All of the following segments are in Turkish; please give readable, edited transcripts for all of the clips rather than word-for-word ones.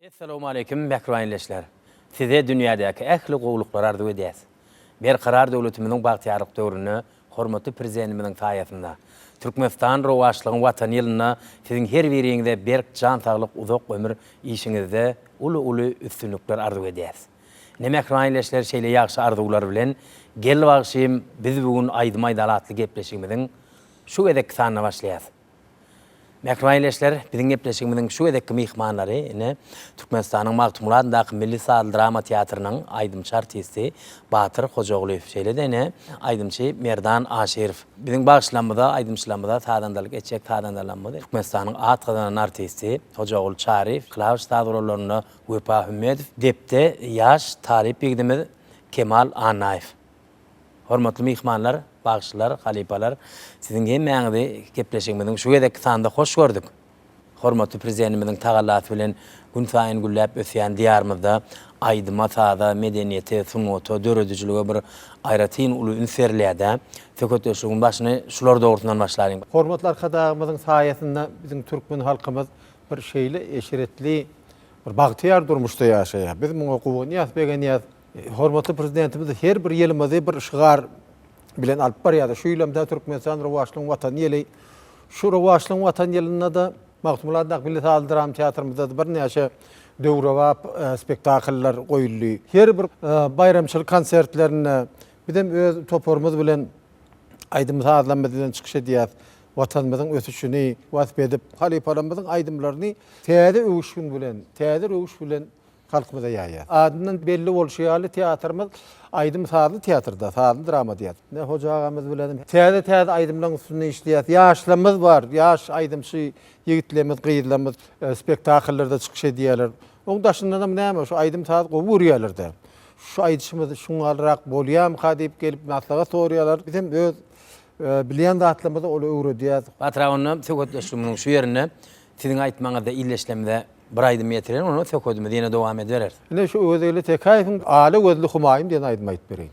Assalamu alaykum makruanleşler. Size dünyadaki ähli gowluklar arzu edýäs. Bir karar döwletimiziň bagtyarlyk döwrüne, hormatly prezidentimiziň taýatynda Türkmenistan rowaşlygyň watan ýylyna siziň her biriňizde berk jan saglyk uzak ömür işiňizde uly üstünlikler arzu edýäs. Nämäkruanleşler şeýle ýagşy arzuwlar bilen gel bagşym biz bugun aýdymaýdalatly gepleşigimiziň şu edek sanyna başlaýas. Mäkruanleşler biziň gepleşigimiziň şu edek mihmanlary ine Türkmenistanyň Magtumulatyndaky Milli Saatly Drama Teatrynyň aýdymçy artisti Batyr Hojagulyw şeýle-de ine aýdymçy Merdan Aşerif. Biziň bagşlanmada aýdymçylamada tadandalyk etjek tadandalanmada Türkmenistanyň at gazanan artisti Hojaguly Şarif, klawiş tadbirlaryna Wepa Hümmedow, depde ýaş talip ýigidimiz Kemal Anaýew. Hormatly mihmanlar, bagşylar, halipalar, siziň hemmäňizi gepleşigimiziň şu gedek sanda hoş gördük. Hormatly prezidentimiziň tagallaty bilen gün saýyn gülläp ösýän diýarymyzda aýdyma sada, medeniýete, sungaty, döredijiligi bir aýratyn uly ünserlerle sököteşigiň başyny şular dogrusundan başlaryň. Hormatly arkadaşymyzyň saýasynda biziň türkmen halkymyz bir şeýle eşiretli, bir bagtyar durmuşda ýaşaýar. Biz muňa gowunýas begenýäs. Hormatly prezidentimiz her bir ýylymyzy bir şygar bilen alyp barýardy. Şu ýylamda Türkmenistan rowaşlygyň watan ýyly, şu rowaşlygyň watan ýylyna da Magtumulatyndaky Milli Saatly Drama Teatrymyzda bir näçe döwrewap spektakllar goýuldy. Her bir bayramçylyk konsertlerine bizem öz toporumuz bilen aýdym saatlanmadan çykyş edýär. Watanymyzyň ösüşini wasp edip, halipalarymyzyň aýdymlaryny täze öwüş bilen halkymyza ýaýar. Adından belli bolşýaly teatrymyz aýdym saatly teatrda, saatly drama diýär. Ne hoja agamyz bilen täze aýdymlaryň üstünde işleýär. Ýaşlarymyz bar, ýaş aýdymçy ýigitlerimiz, gyýylarymyz spektakllarda çykyş edýärler. Oňdaşyndan da näme şu aýdym saat gowy urýarlar. Şu aýdyşymyz şuňarak bolýam hadip gelip maslahat sorýarlar. Bizim öz bilýän zatlarymyza ol öwredýär. Patronyny sököteşigimiň şu ýerine siziň aýtmaňyzda illeşlemde bir aýdym ýetiren, onu söködümi diýene dowam eder. Ine şu özellikle tekaýyň aly gözli Humaýun diýen aýdym aýtyp bereyim.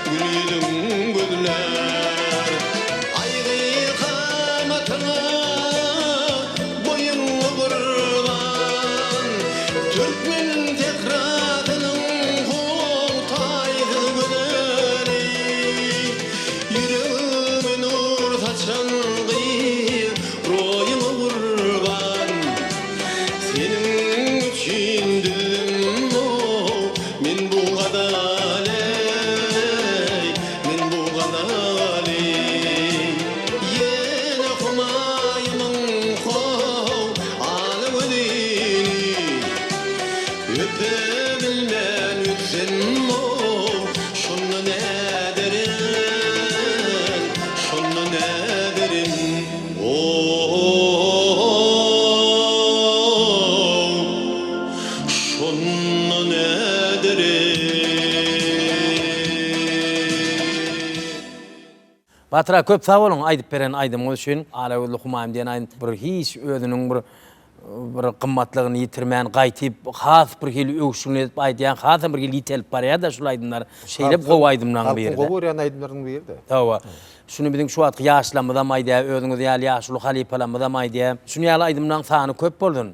Gülüdüm Batıra köp sağ olun aydyp beren aydym üçün. Ala öldü humaym diýen aýdym bir hiç özüniň bir kımmatlygyny ýitirmän, gaýtyp has bir hili öwüşüňi edip aýdýan, has bir hili ýitelip barýar da şol aýdymlar şeýlep gowy aýdymlaryň birinde. Gowy ýan aýdymlaryň birinde. Tawa. Şunu biziň şu wagtky ýaşlamyzam aýdýar, özüňiz ýaly ýaşly halipalamyzam aýdýar. Şunu ýaly aýdymlaryň sany köp boldun.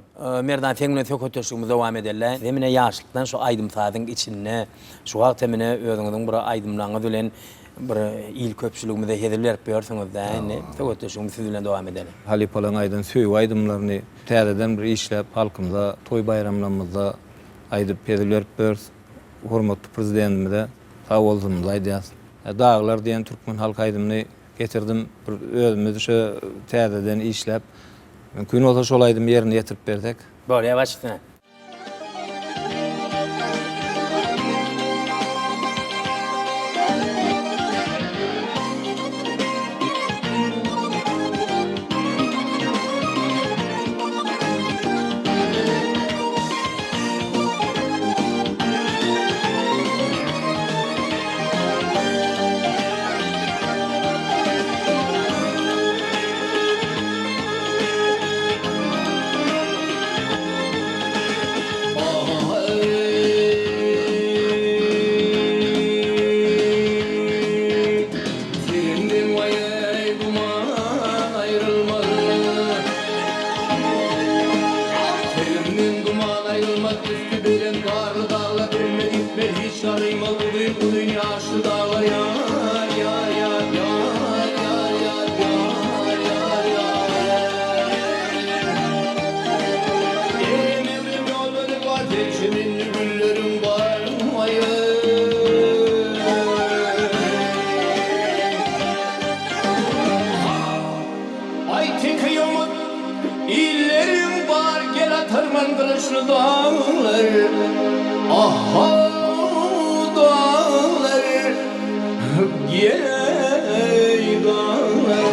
Merdan teňne tökötüşigimiz dowam edeler. Demine ýaşlykdan şu aýdym sadyň içinde, şu wagt emine özüňiziň bir aýdymlaryňyz bilen bir il köpçülüğümüzde hediler yapıyorsunuz da ne tökötüşigimiz siz bilen dowam edeler. Halipalan aýdan söýüp aýdymlaryny täzeden bir işläp halkymyza toý bayramlaryňyzda aýdyp hediler berýär. Hormatly prezidentimize sag bolsunuz aýdýas. Dağlar diýen türkmen halk aýdymyny getirdim. Özümüz şu täzeden işläp mümkin bolsa şol aýdym ýerine ýetirip berdik. Bol ýawaşdyna. İllerim var gel atarman kılıçlı dağlar. Aha dağlar gel dağlar.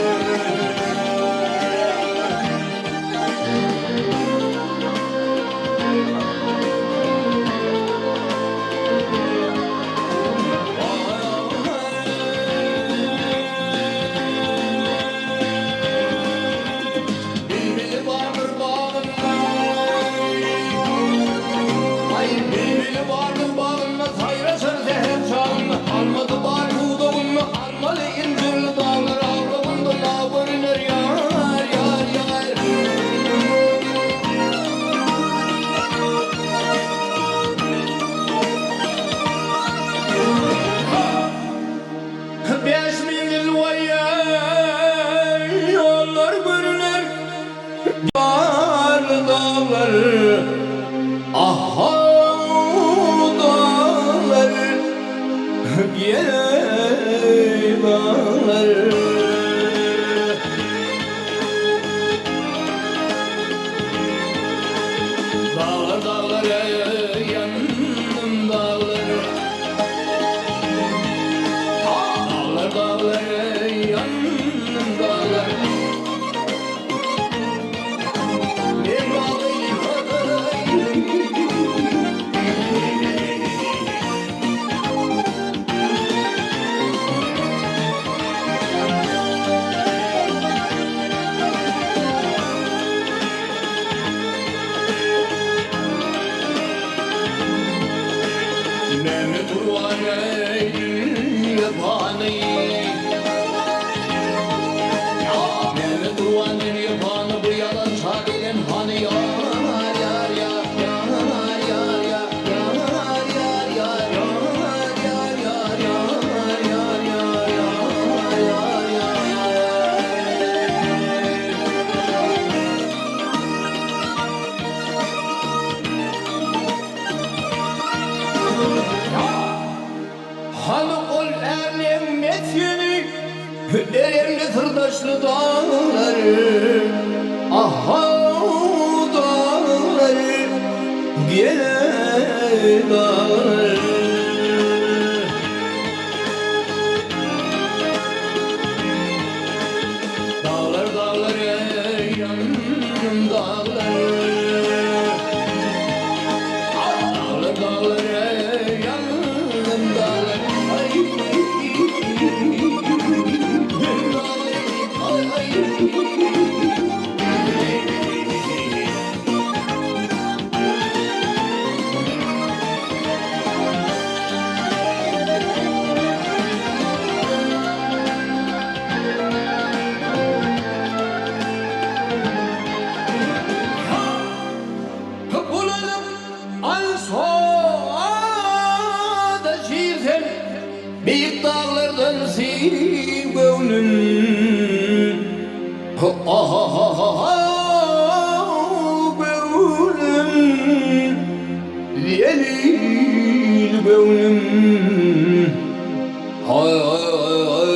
Aha dağlar gel dağlar. Dağlar dağlar yandım dağlar. Dağlar dağlar yandım dağlar. Deremli sırdaşlı dağları, aha dağları, gel dağları. Dağlar dağları yandım dağları. Dağlar dağları yandım dağları. Ay. gönlüm ah ah ah ah gönlüm Liyelil gönlüm hay hay hay hay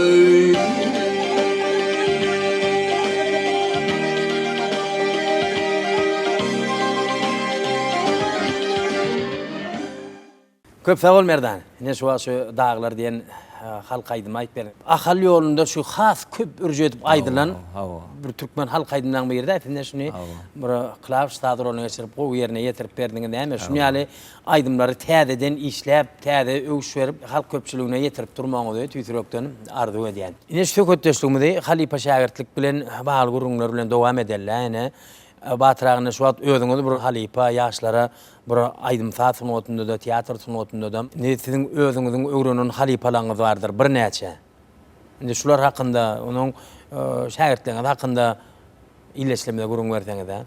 Köp sağ ol Merdan. Ne şu dağlar diyen halk aydım ayıp berin. Akal yolunda şu has köp ürjetip aydılan Hawa. bir Türkmen halk aydımdan bir yerde etinde şunu bir klav stadır onu geçirip o yerine yetirip berdiğinde hem şunu yani aydımları täzeden işläp täze öwüş berip halk köpçülüğüne yetirip durmagy diye tüýtürekden ardy edýän. Ine şu kötdeşligimde halipa şagirtlik bilen bagal gurullar bilen dowam edenler ene batırağına şu an özüňizi bir halipa yaşlara bir aydym satmotunda da teatr sunotunda da ne sizin özüňiziň öwrenen halipalaryňyz bardyr bir näçe. Indi şular hakynda onuň şagirtleriniz hakynda illeşlemede gurun berseňiz ha.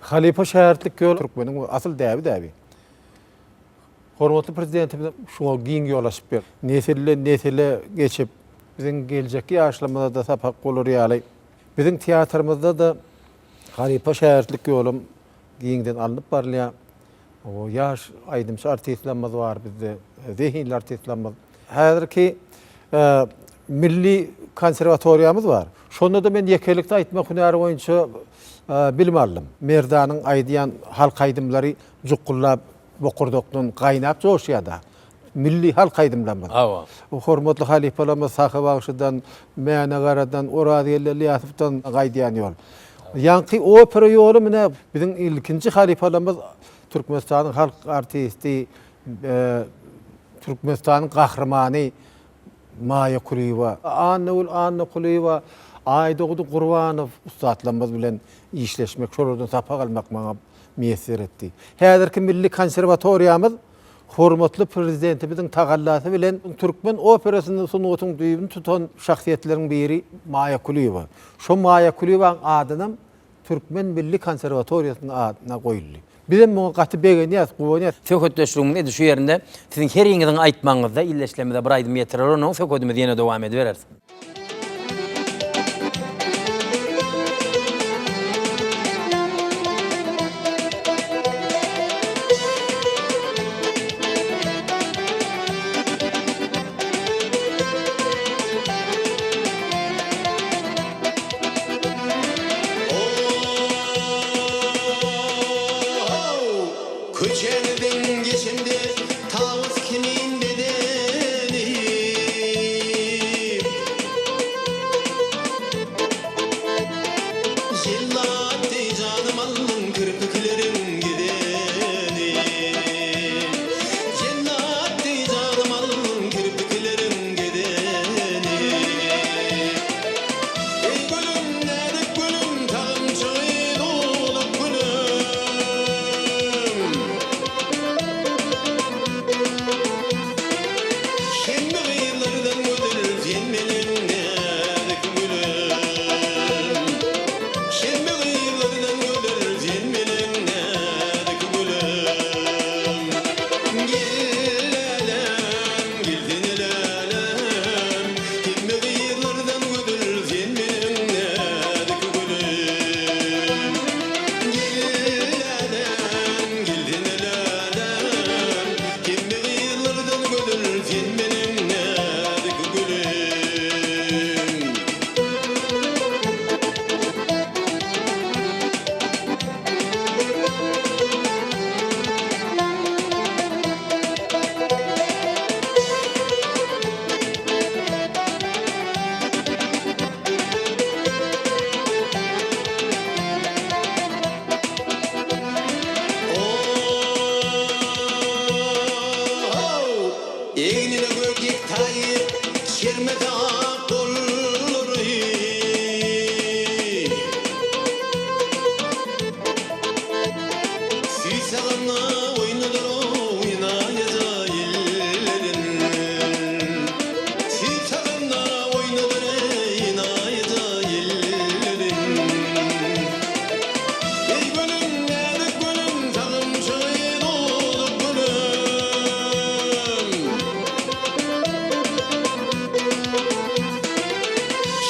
Halipa şähertlik ýol Türkmeniň asyl däbi. Hormatly prezidentimiz şoňa giň ýolaşyp ber. Nesille geçip biziň geljek ýaşlamada da sapak bolar ýaly. Biziň teatrymyzda da halipa şähertlik ýolum giňden alınıp barlýar. O yaş aydymçy artistlerimiz bar bizde, zehinli artistlerimiz. Häzirki milli konservatoriýamyz bar. Şonda da men ýekelikde aýtmak hünäri boýunça bilim aldım. Merdanyň aýdýan halk aýdymlary jukullap, bokurdokdan gaýnap joşýada. Milli halk aýdymlarymyz. Awa. O hormatly halipalarymyz Sahy Bagşydan, Mäne Garadan, Oradyýel Elyasowdan gaýdýan ýol. Ýanky opera ýoly mene biziň ilkinji halipalarymyz Türkmenistanyň halk artisti, Türkmenistanyň gahrymany Maya Kuliýewa, Anna Kuliýewa, Aýdoğdu Gurbanow ustatlarymyz bilen işleşmek, şolardan sapak almak maňa meýesir etdi. Häzirki milli konservatoriýamyz hormatly prezidentimiziň tagallasy bilen Türkmen operasyny sunuwatyň düýbüni tutan şahsiýetleriň biri Maya Kuliýewa. Şo Maya Kuliýewaň adyny Türkmen Milli Konservatoriýasynyň adyna goýuldy. Bizim bu gaty begenýäs, goýanýas. Sökötdeşligimiz edi şu yerinde sizin her ýeňiziň aýtmaňyzda illeşlemede bir aýdym ýetirer onu söködümiz ýene dowam ediberersiz. Köçerden geçimde tağız kimin bedeni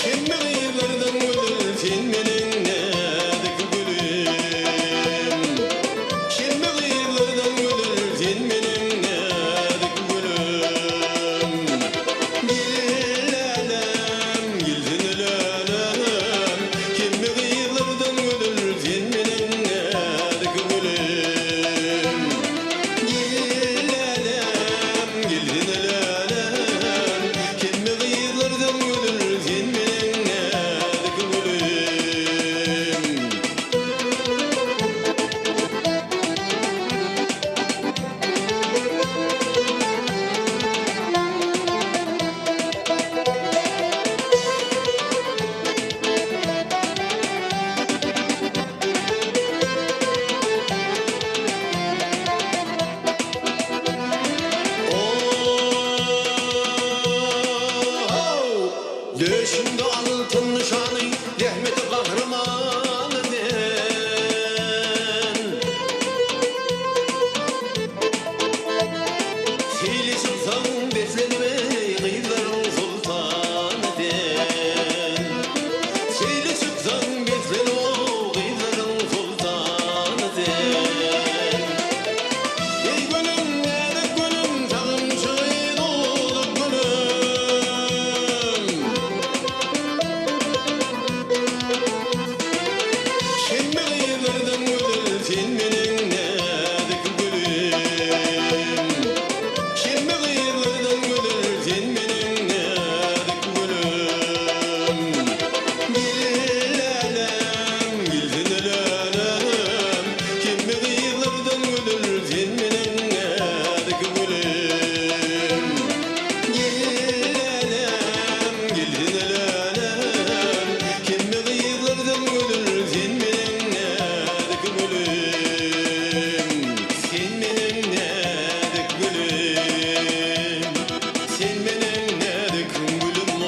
Şimdi kıyılardan gülüm sen benim nedik gülüm. Şimdi kıyılardan gülüm sen benim nedik gülüm. Gülelem gülsün elelem. Şimdi kıyılardan gülüm sen benim nedik gülüm. Gülelem gülsün elelem. Şimdi kıyılardan gülüm sen benim nedik gülüm. Döşümde altın nişanı Rahmeti kahramanı den. Fili sultan beslenme kıyıların sultanı den. Fili sultan beslenme kıyıların sultanı den. Ey gülüm nerede gülüm sağım şahin olup gülüm. Şimdi kıyılardan gülüm sen benim nedik gülüm. Şimdi kıyılardan gülüm sen benim nedik gülüm. Gülelem gülsün elelem. Şimdi kıyılardan gülüm sen benim nedik gülüm. Gülelem gülsün elelem. Şimdi kıyılardan gülüm sen benim nedik gülüm. Sen benim nedik gülüm. Sen benim nedik gülüm o.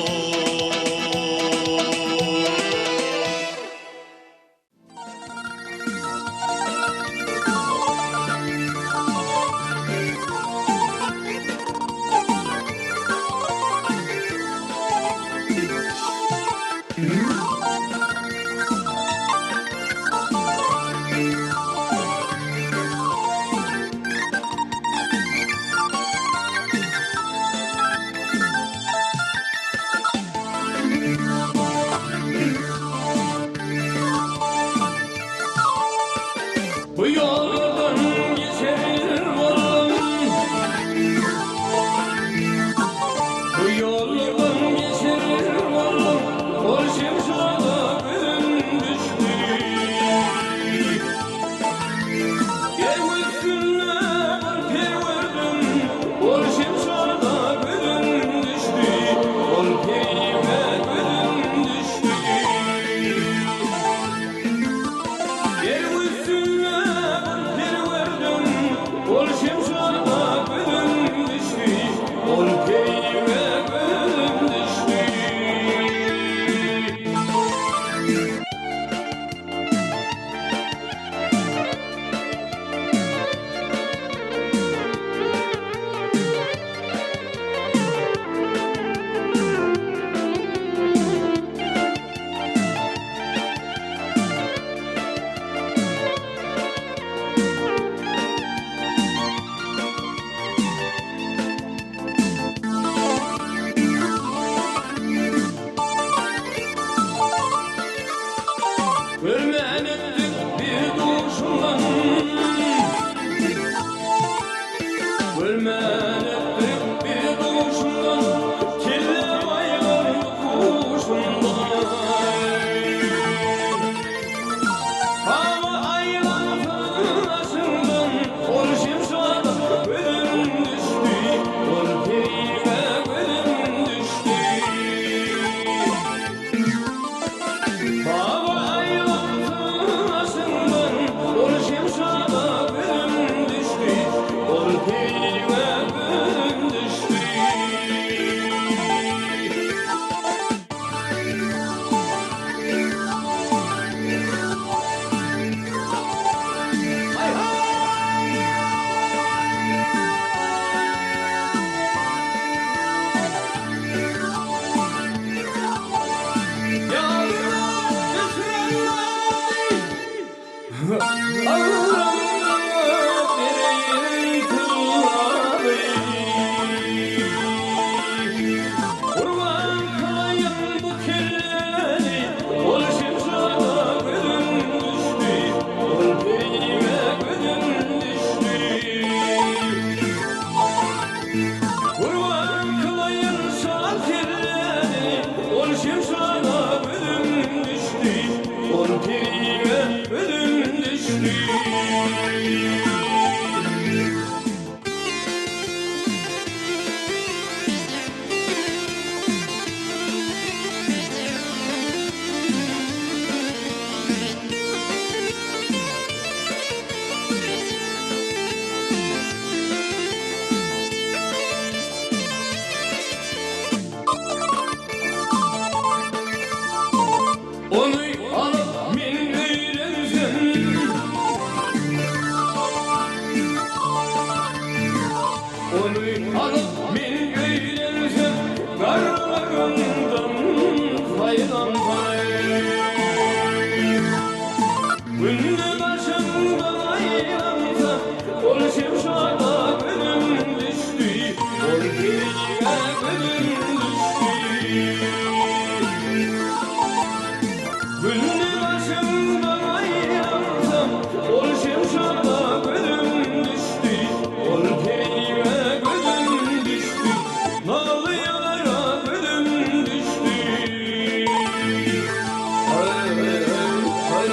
şevşana ölüm düştü, ol perime ölüm düştü. Onu alıp min eylersen, onu alıp min eylersen, karlarından faydan fay. Günlü başımdan ayransa, ol şevşana ölüm düştü, ol pirine ölüm düştü. Günlü başımdan ayransam, ol şevşana ölüm düştü, ol perime ölüm düştü, nalıyalara ölüm düştü. Hay hay hay.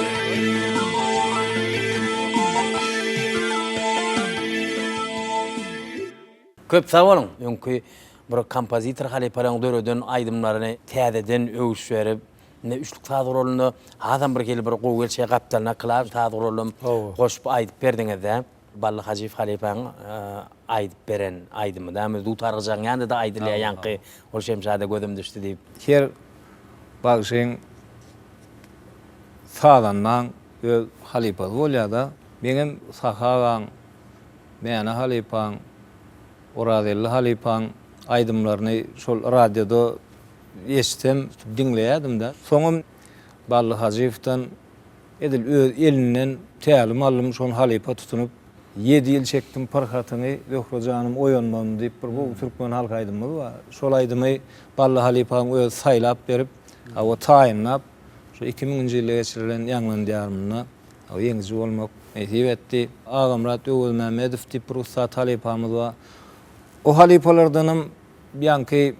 Köp sağ olun. Çünkü bir kompozitor halipalan dörödün aydımlarını täzeden öwüş berip ne üçlük taýyr rolunu adam bir gelip bir gowel şey gaptalna klav taýyr rolum goşup aýdyp berdiňizde Ballı Hacif halipaň aýdyp beren aýdymy da du targyjak ýanda da aýdylýar ýanky ol şemşada gözüm düşdi diýip Her bagşyň sağlandan öz halipa bolýa-da benim sahagan mena halipaň Oradelli halipaň aýdymlaryny şol radioda eşitsem dinleýärdim da. Soňum Ballı Hacif'ten edil öz elinden tälim alym şol halipa tutunup 7 ýyl çekdim parhatyny Zöhrejanym oýanmam diýip bir bu türkmen halk aýdymy bar. Şol aýdymy Ballı halipaň öz saýlap berip, o taýynlap şu 2000-nji ýylda geçirilen ýanglandyarmyna o ýeňji bolmak näsip etdi. Agamrat Öwel Mämedow diýip bir ustat halipamyz bar. O halipalardanam ýanky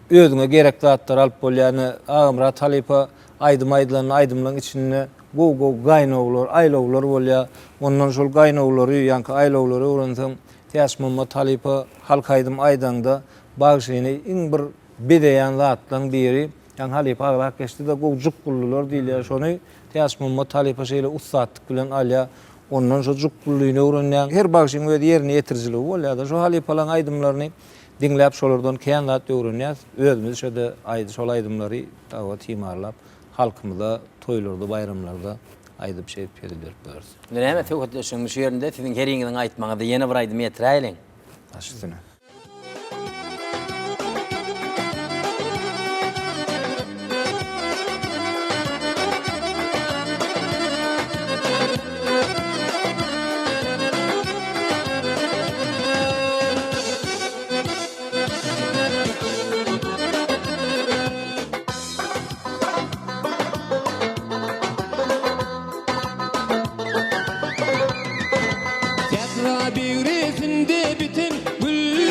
özüne gerekli atlar alıp bolýany Agamrat halipa aýdym aýdymlaryň içinde gow gaýnawlar, aýlawlar bolýar. Ondan şol gaýnawlary ýanky aýlawlary öwrensem Täş Mammat halipa halk aýdym aýdanda bagşyny iň bir bedeýän zatlaryň biri ýa halipa agrak geçdi de gow jukgullar diýilýär şonu Täş Mammat halipa şeýle ustatlyk bilen alýa. Ondan şo jukgullygyny öwrenýän her bagşyň öz ýerine ýetirjiligi bolýar da şo halipalaryň aýdymlaryny dinläp şolardan keýan zat öwrenýär. Özümiz şöde şol aýdymlary tawa timarlap halkymyza toýlarda, bayramlarda aýdyp şeýip berýär. Näme töwretleşiň şu ýerinde siziň her ýeňiň aýtmaňyzda ýene bir aýdym ýetiräýliň. Başystyna. Tekrar bir resimde biten gül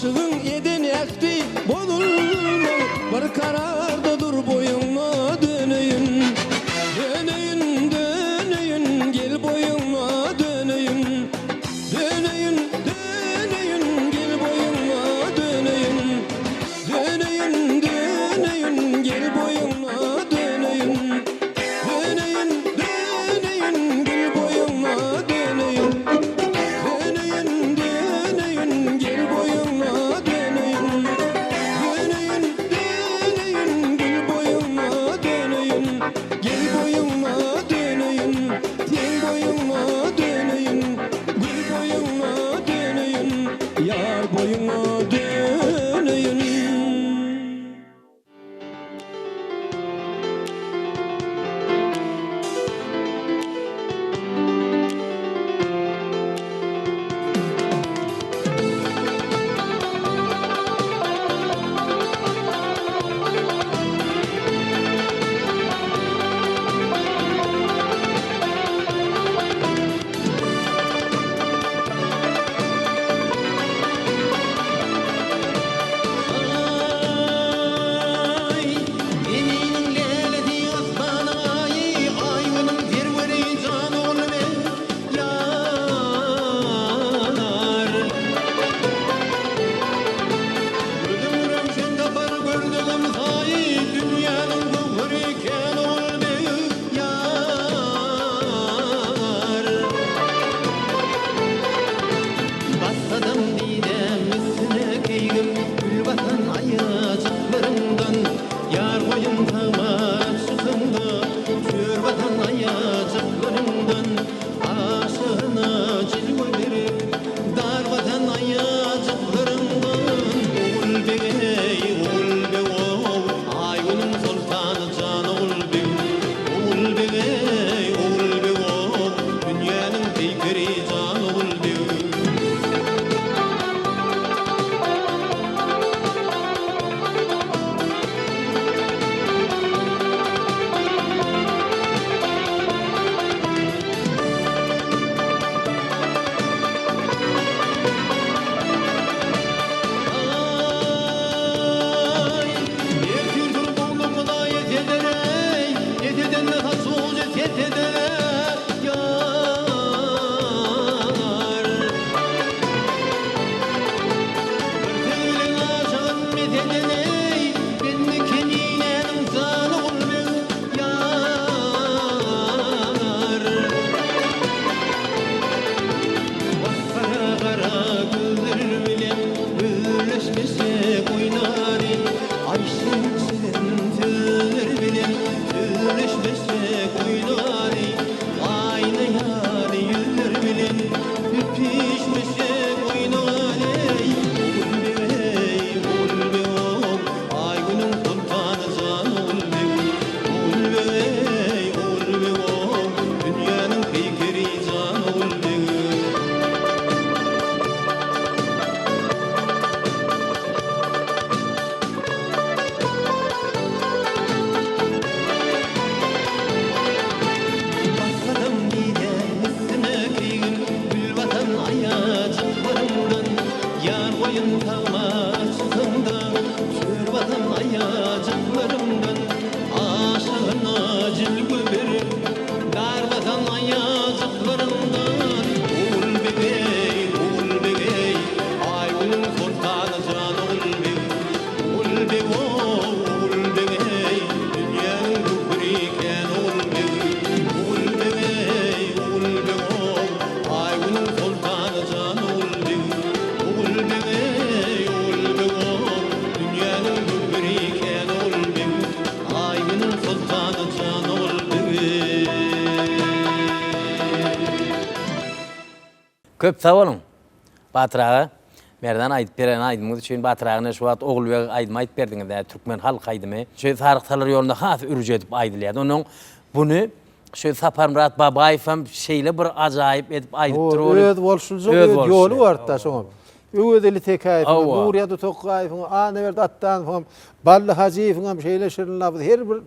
aşığın eden ekti bolulma, bir kararda dur boyunma döneyim. Döneyim, döneyim, gel boyunma döneyim. Döneyim, döneyim, gel boyunma döneyim. Döneyim, döneyim, gel boyunma döneyim. Döneyim, döneyim, gel boyunma döneyim. Döneyim, döneyim, gel boyunma döneyim. Döneyim, döneyim, gel boyunma döneyim. Gel boyunma döneyim, ten boyunma döneyim. Gül boyunma döneyim, yar boyunma döneyim. Ay, geminin leleti asmana ay, ayvının zirveri can olme yar. Gördüm römşen tapar gördüm say, dünyanın buhri ken olme yar. Basadım didem üstüne keygim, gül batan ayacıklarımdan. Yar boyun tamam çıkında, kör batan ayacıklarımdan. Aşığına cilve verip, dar batan ayacıklarımdan. Oğul begey, oğul be oğul, ayvının sultanı can oğul be. Oğul begey, oğul be oğul, dünyanın peykeri can oğul be. Ay, bir tür boynumda yeteder ey, yeteden de hasıl yeteder yar. Örtülen aşağın meteden ey, ben mi kendilerim zanı olmuyor yar. Kara kara gözler bilen birleşmesek oynari. Ayşin senin tüller bilen birleşmesek oynari. Aynı yar yüzler bilen öpüşmesek oynari. Oğul be oğul, ayvının sultanı can oğul be. Oğul be oğul, dünyanın peykeri can oğul be. Basadım didem üstüne keygim, gül batan ayacıklarımdan. Yar boyun tama çıkında, kör batan ayacıklarımdan. Aşığına cilve verip, dar batan ayacıklarımdan. Oğul begey, ayvının sultanı can oğul be. Oğul begey, dünyanın buhri ken oğul be. Oğul begey, ayvının sultanı can oğul be. Oğul begey, dünyanın buhri ken oğul be. Ayvının sultanı can oğul be. Köp sağ olun. Batırağı. Merdan ayıp beren aydımız için batırağına şu at oğul ve aydım ayıp berdiniz de Türkmen halk aydımı. Şöyle sarıksalar yolunda has ürücü edip aydılıyordu. Onun bunu şöyle Sapar Murat Babayev'im şeyle bir acayip edip aydıp duruyor. Öd bolşulcuk yolu var da soňa. Öwedeli tekayip, Nuriýa da Tokayp, Anaverdi attan, Ballı Hacıýew, şeýle şirinlap her bir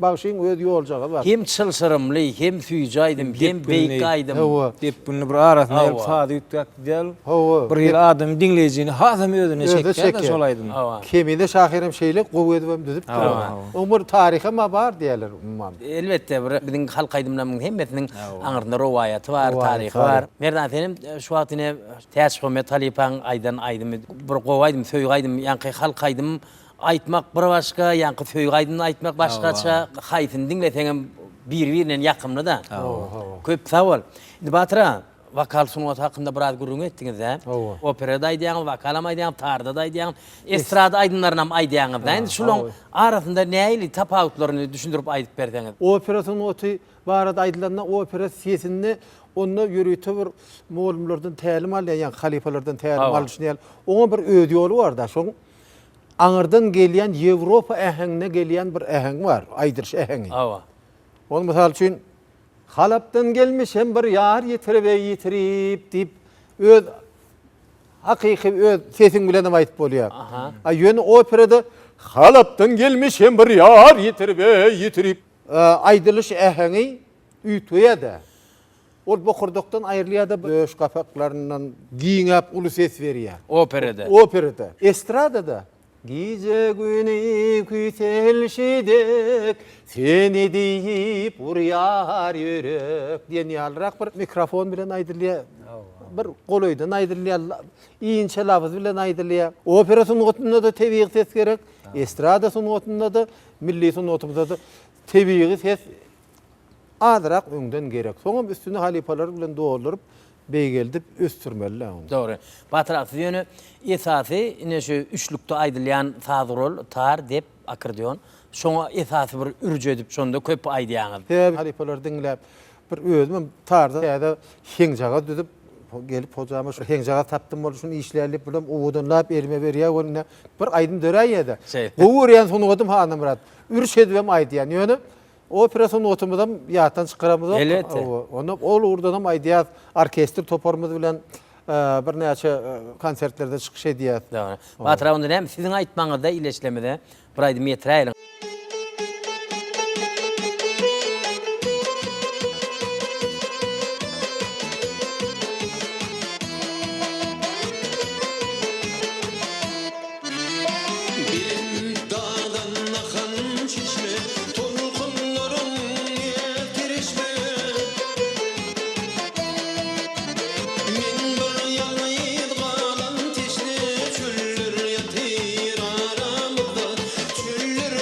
bagşyň öz ýoljagy bar. Hem çylşyrymly, hem süýjaýdym, hem beýgaýdym. Hawa. Dep bunu bir arasynda Hawa. ýalyp sady ýetdik diýel. Hawa. Bir ýyl adam dinleýijini hasam özüne Özüne çekýär da çekýär. şolaýdym. Hawa. Keminde şahirim şeyle gowedibem düzüp Hawa. durýar. Umur taryhy ma bar diýerler umman. Elbette biziň halk aýdymlarynyň hemmesiniň aňyrynda rowayaty bar, Rowayaty taryhy bar. bar. Merdan senim şu wagtyne täsirme talipan aýdan aýdym, bir gowaýdym, söýgaýdym, ýanky halk aýdym aýtmak bir başga, ýanky söýgaýdym aýtmak başgaça. Haýsyn dinleseňem bir-birine ýakymly da. Köp sawal. Indi Batyra, vokal sunuwat hakynda biraz gurrun etdiňiz ha. Operada aýdýan, vokalam aýdýan, tarda aýdýan, estrada aýdymlarynam aýdýaňyz da. Endi şularyň arasynda näili tapawutlaryny düşündirip aýdyp berdiňiz? Operasyň oty barada aýdylanda opera sesini onda ýürüýte bir muallimlerden tälim alýan, halifalardan tälim alýan. Oňa bir öz ýolu bar da. Şoň aňyrdan gelýän Ýewropa äheňine gelýän bir äheň bar, aýdyryş äheňi. Hawa. Onu misal üçün halapdan gelmişem bir yar yitirip deyip öz hakyky öz sesin bilen aýtyp bolýar. Ýöne operada halapdan gelmişem bir yar yitirip aýdylyş äheňi üýtüýär. Ol bokurdukdan aýrylýar döş gapaklaryndan giňäp uly ses berýär. Operada. Operada. Estradada gece güni kütelşidek seni deyip uryar yürek diýen ýalrak bir mikrofon bilen aýdylýar. Bir goloýdan aýdylýar, iňçe lafız bilen aýdylýar. Opera sunutunda da tebiğ ses gerek. Estrada sunutunda da, milli sunutumda da tebiğ ses azrak öňden gerek. Soňam üstüne halifalar bilen doldurup beýgeldip östürmeli. Doğru. Batyra siz ýöne esasy ine şu üçlükde aýdylýan saz rol, tar, dep, akordeon. Şoňa esasy bir ürje edip şonda köp aýdýaňyz. Halifalar dinläp bir özüm tarda ýa-da heňjaga düzüp gelip hocama şu heňjaga tapdym bol şunu işlärlip bilen uwudan lap elime berýär wonna bir aýdym döräýär. Bu ýan sunuwatym hanam murat. Ürşedibem aýdýan ýöne operasyon otumudam ýatan çykaramyz. Onu ol urdanam aýdýar orkestr toparmyz bilen bir näçe konsertlerde çykyş edýär. Doğru. Batyra onda hem siziň aýtmaňyzda ileşlemede bir aýdym ýetiräýin. Bilim dağdan akan çeşme, tolkunların yetirişme. Min bir yalnız kalan teşne, çöller yatır aramızda, çöller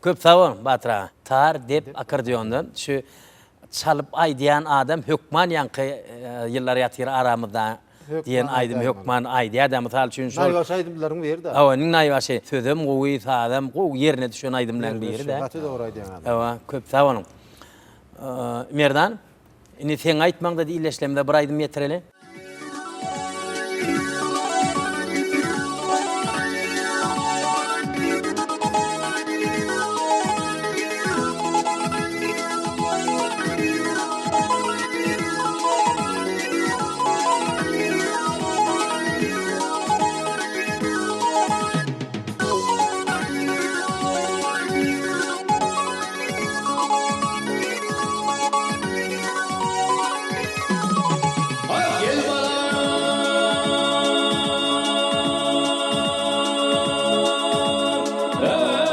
Köp sağ olun Batra. Tar dep akordiyondan şu çalıp aydiyan adam Hökman yankı yıllar yatır aramızda diyen aydım Hökman aydi adam misal üçün şu. Naýwaş aýdymlaryň beri de. Awa ning naýwaşy sözüm gowy sadam gow ýerine düşen aýdymlaryň biri de. Gaty dogry aýdýan adam. Awa köp sağ olun. Merdan, ini sen aýtmaňda diýleşlemde bir aýdym ýetireli. Gel bana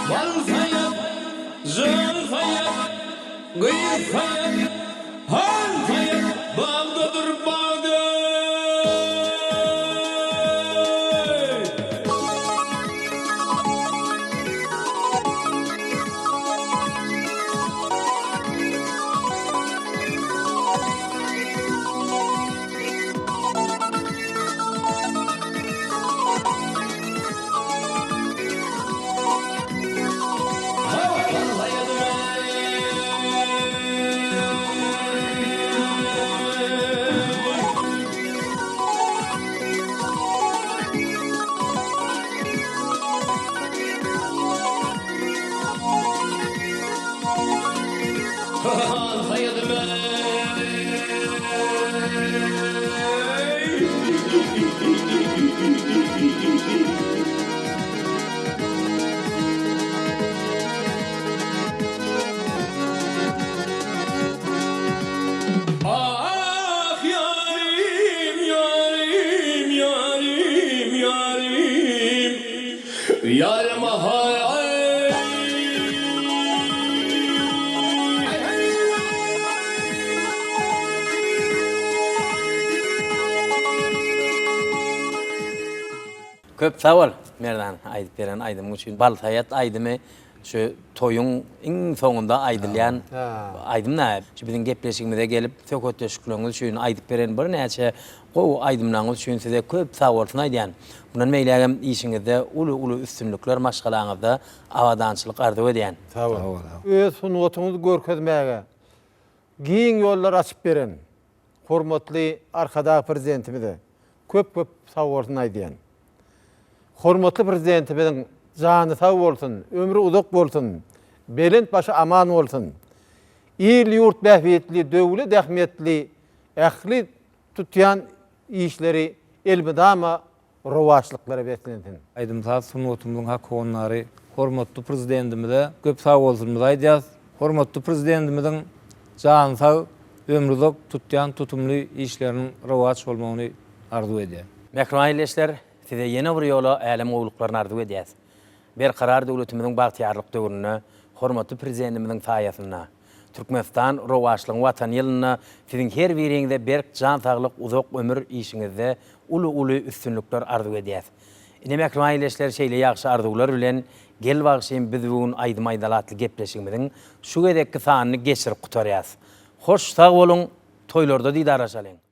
Mal hayat, zön hayat, gıyır hayat, hal hayat, bağdadır bağda. Ah yarim, yarim, yarim, yarim, yarim hay ay. Köp sağ ol Merdan aydyp beren aydym üçin. Baltayat aydymy şu toyun iň soňunda aýdylýan aydymna. Şu biziň gepleşigimize gelip sökötleşikleriniz üçin aýdyp beren bir näçe gowy aydymlaryňyz üçin size köp sağ bolsun aýdýan. Bundan meýlegem işiňizde uly üstünlükler maşgalaňyzda awadançylyk arzuw edýän. Sağ ol. Öz sunuwatyňyzy görkezmäge giň ýollar açyp beren hormatly arkada prezidentimize köp sağ bolsun aýdýan. Hormatly prezidentimiň jany sağ bolsun, ömrü uzak bolsun, belent başı aman bolsun. İl ýurt bähbetli, döwlet ähmiýetli, ähli tutýan işleri elbidama rowaçlyklary beslensin. Aydymsa sunuwatumyň hakynary hormatly prezidentimize köp sag bolsun aýdýas. Hormatly prezidentimiziň jany sag, ömrü uzak tutýan tutumly işleriniň rowaç bolmagyny arzuw edýär. Mehriban aýleşler, size ýene bir ýola älim gowluklaryny arzuw edýäs. Bir karar döwletimiziň bagtyarlyk döwrüne, hormatly prezidentimiziň saýasyna, Türkmenistan rowaçlygyň watan ýylyna siziň her biriňizde berk jan saglyk uzak ömür işiňizde uly üstünlükler arzuw edýäs. Ine mehriban aýleşler şeýle ýagşy arzuwlar bilen gel bagşyn biz bugün aýdym aýdalatly gepleşigimiziň şu gedekki sanyny geçirip gutarýas. Hoş sag bolun, toýlarda didaraşalyň.